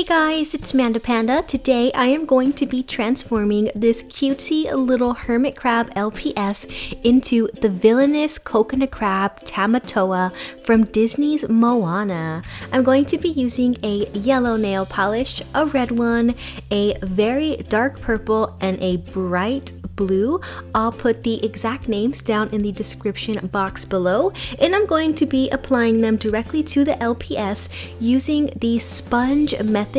Hey guys, it's MandaPanda. Today I am going to be transforming this cutesy little hermit crab LPS into the villainous coconut crab Tamatoa from Disney's Moana. I'm going to be using a yellow nail polish, a red one, a very dark purple, and a bright blue. I'll put the exact names down in the description box below, and I'm going to be applying them directly to the LPS using the sponge method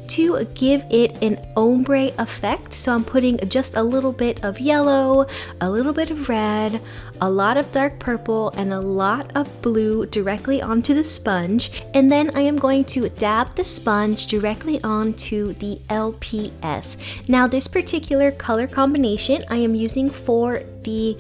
to give it an ombre effect. So I'm putting just a little bit of yellow, a little bit of red, a lot of dark purple, and a lot of blue directly onto the sponge, and then I am going to dab the sponge directly onto the LPS. Now this particular color combination I am using for the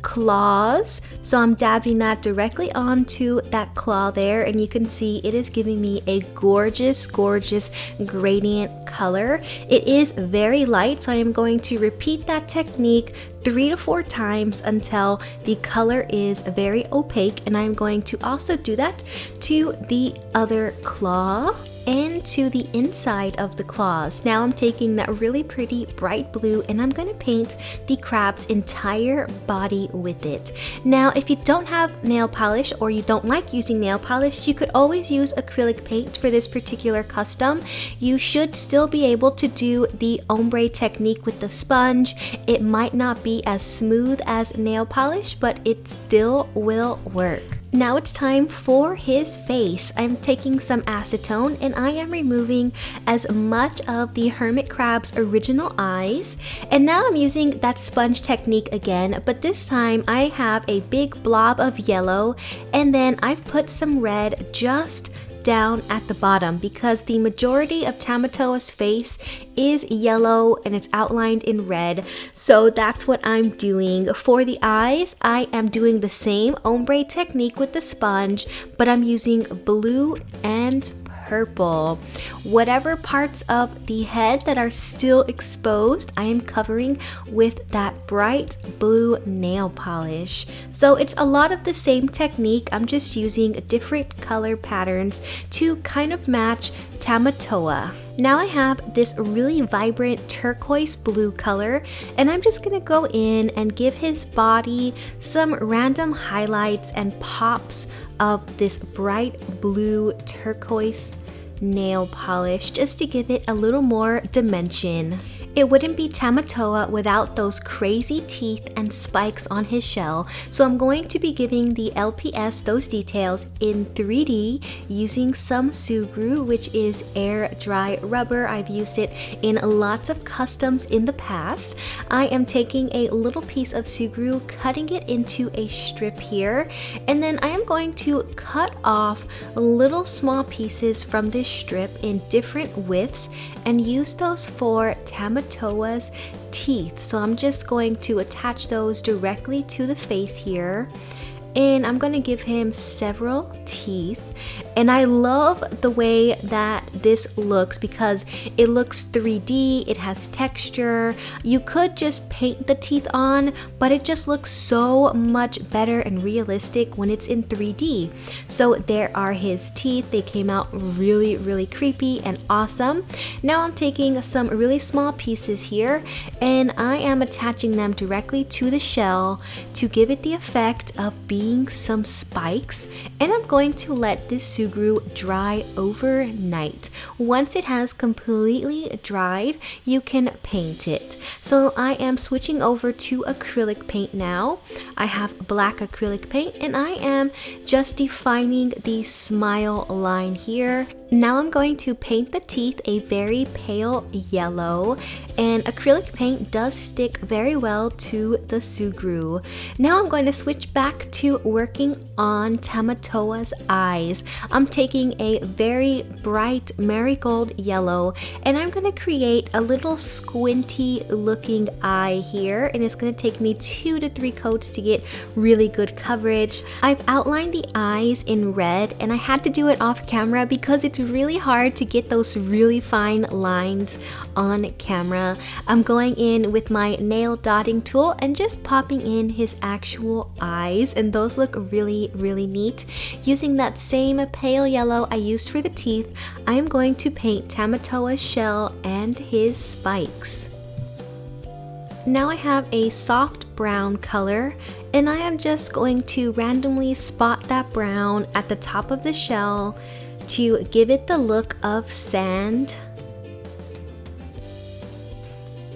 claws, so I'm dabbing that directly onto that claw there, and you can see it is giving me a gorgeous gradient color. It is very light, so I am going to repeat that technique 3 to 4 times until the color is very opaque, and I'm going to also do that to the other claw and to the inside of the claws. Now I'm taking that really pretty bright blue and I'm going to paint the crab's entire body with it. Now if you don't have nail polish or you don't like using nail polish, you could always use acrylic paint for this particular custom. You should still be able to do the ombre technique with the sponge. It might not be as smooth as nail polish, but it still will work. Now it's time for his face. I'm taking some acetone and I am removing as much of the hermit crab's original eyes. And now I'm using that sponge technique again, but this time I have a big blob of yellow, and then I've put some red just down at the bottom because the majority of Tamatoa's face is yellow and it's outlined in red, so that's what I'm doing. For the eyes, I am doing the same ombre technique with the sponge, but I'm using blue and purple. Whatever parts of the head that are still exposed, I am covering with that bright blue nail polish. So it's a lot of the same technique. I'm just using different color patterns to kind of match Tamatoa. Now I have this really vibrant turquoise blue color, and I'm just gonna go in and give his body some random highlights and pops of this bright blue turquoise nail polish just to give it a little more dimension. It wouldn't be Tamatoa without those crazy teeth and spikes on his shell, so I'm going to be giving the LPS those details in 3D using some Sugru, which is air dry rubber. I've used it in lots of customs in the past. I am taking a little piece of Sugru, cutting it into a strip here, and then I am going to cut off little small pieces from this strip in different widths and use those for Tamatoa's teeth. So I'm just going to attach those directly to the face here, and I'm going to give him several teeth. And I love the way that this looks because it looks 3D, it has texture. You could just paint the teeth on, but it just looks so much better and realistic when it's in 3D. So there are his teeth. They came out really creepy and awesome. Now I'm taking some really small pieces here and I am attaching them directly to the shell to give it the effect of being some spikes, and I'm going to let this Sugru dry overnight. Once it has completely dried, you can paint it. So I am switching over to acrylic paint now. I have black acrylic paint and I am just defining the smile line here. Now I'm going to paint the teeth a very pale yellow, and acrylic paint does stick very well to the Sugru. Now I'm going to switch back to working on Tamatoa's eyes. I'm taking a very bright marigold yellow and I'm going to create a little squinty looking eye here, and it's going to take me 2 to 3 coats to get really good coverage. I've outlined the eyes in red and I had to do it off camera because it's really hard to get those really fine lines on camera. I'm going in with my nail dotting tool and just popping in his actual eyes, and those look really neat. Using that same pale yellow I used for the teeth, I am going to paint Tamatoa's shell and his spikes. Now I have a soft brown color, and I am just going to randomly spot that brown at the top of the shell to give it the look of sand.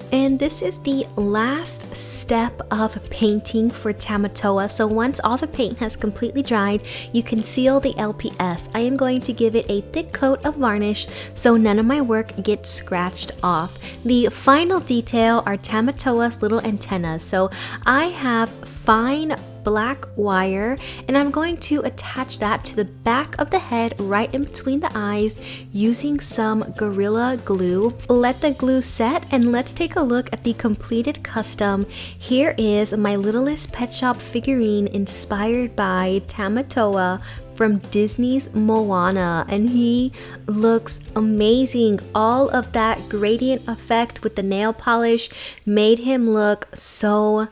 And this is the last step of painting for Tamatoa. So once all the paint has completely dried, you can seal the LPS. I am going to give it a thick coat of varnish so none of my work gets scratched off. The final detail are Tamatoa's little antennas. So I have fine black wire, and I'm going to attach that to the back of the head right in between the eyes using some Gorilla Glue. Let the glue set, and let's take a look at the completed custom. Here is my Littlest pet shop figurine inspired by Tamatoa from Disney's Moana, and he looks amazing. All of that gradient effect with the nail polish made him look so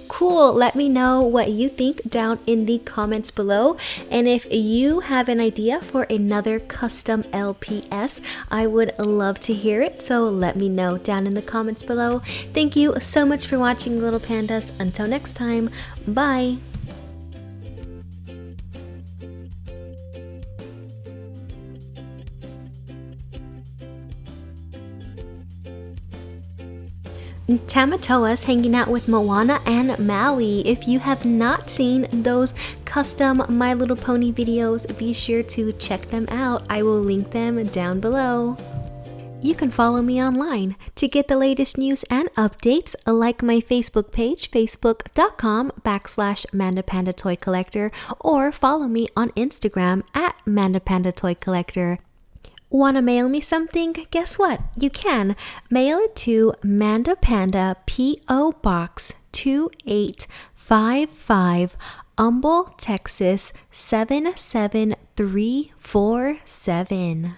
cool. Let me know what you think down in the comments below, and if you have an idea for another custom LPS, I would love to hear it, so let me know down in the comments below. Thank you so much for watching, little pandas. Until next time, bye. Tamatoa's hanging out with Moana and Maui. If you have not seen those custom My Little Pony videos, be sure to check them out. I will link them down below. You can follow me online to get the latest news and updates. Like my Facebook page, facebook.com/MandaPanda Toy Collector, or follow me on Instagram at MandaPanda Toy Collector. Want to mail me something? Guess what? You can. Mail it to MandaPanda, P.O. Box 2855, Humble, Texas 77347.